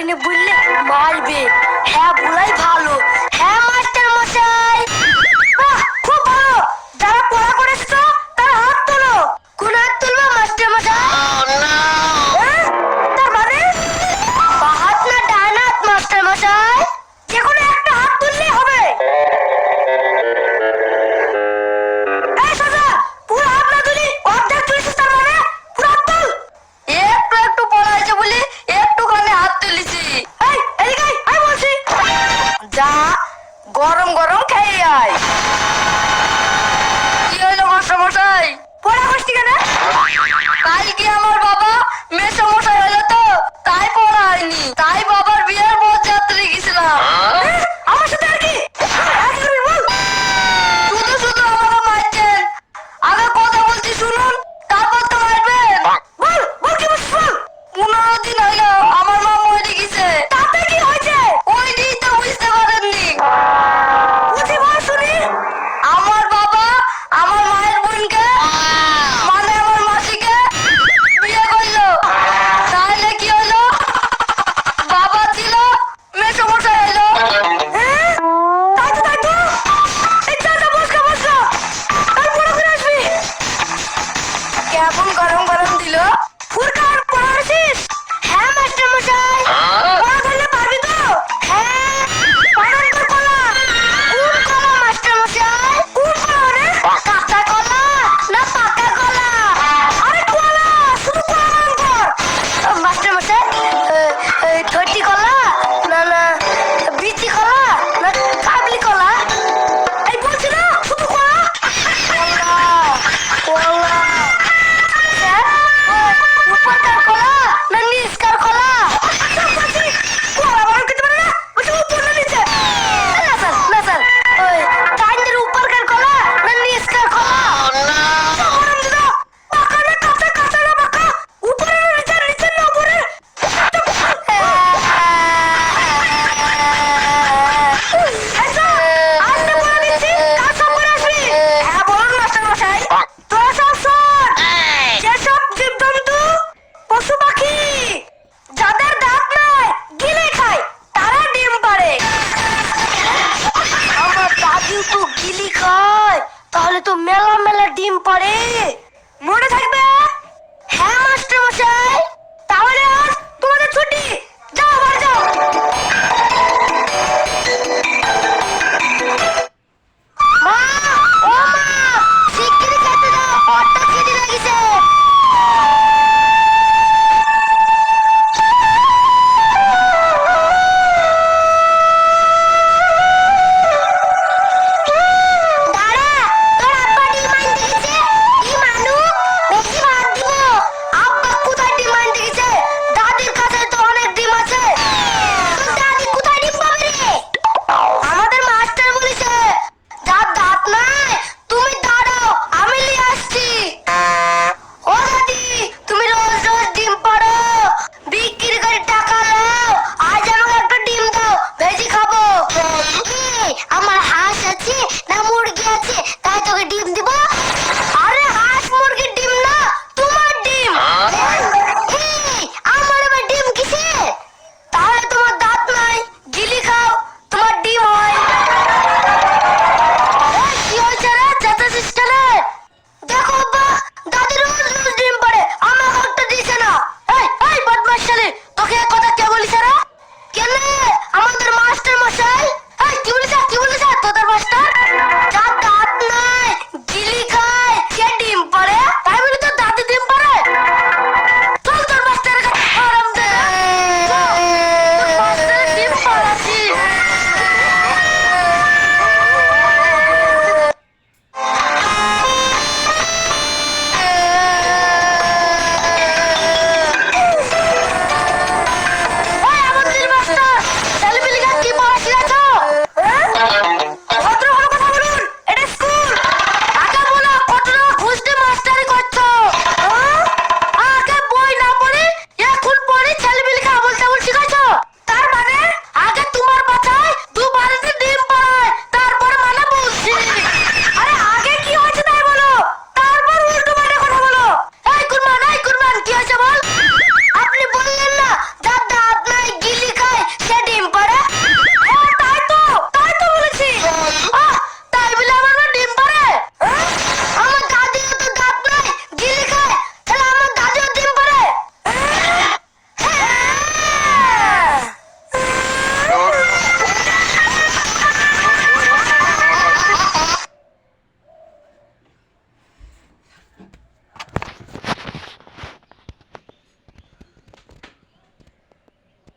পারিনি বললে মারবে। হ্যাঁ বলাই ভালো। হ্যাঁ মাস্টার মশাই। বাহ খুব ভালো। যারা পড়া করেছো তারা হাত তোলো। কোন হাত তুলবো মাস্টার মশাই? তার মানে বাঁ হাত না ডান হাত মাস্টার মশাই? যেকোনো একটা হাত তুললেই হবে। এই সোজা পুরো হাত না তুলি অর্ধেক তুলেছিস তার মানে পুরো হাত তুল। একটু একটু পড়া হয়েছে বলে একটুখানি হাত তুলেছি। এই এদিকে আয় বলছি। যা গরম গরম খেয়ে আয়। কি হইলো মাস্টার মশাই? পড়া করছি কেন? কালকে আমার বাবা মেসো মশাই হলো তো তাই পড়া হয়নি। তাই বাবার বিয়ের বরযাত্রী গেছিলাম। আমার সাথে আর কি? শুধু শুধু আমাকে মারছেন। আগে কথা বলছি শুনুন তারপর তো মারবেন। বল বল কি বলছিস বল। 15 দিন হলো আমার মা মরে গেছে। তাতে কি হয়েছে? ওইটাই তো বুঝতে পারেননি। বুঝি বল শুনি। আমার বাবা আমার মায়ের বোনকে মানে আমার মাসিকে বিয়ে করলো। তাহলে কি হলো? বাবা ছিল মেসোমশাই হলো। তাই তো তাই তো। এই চাটা বসকা বসকা। আর পুরো করে আসবি। কেমন গরম গরম দিল।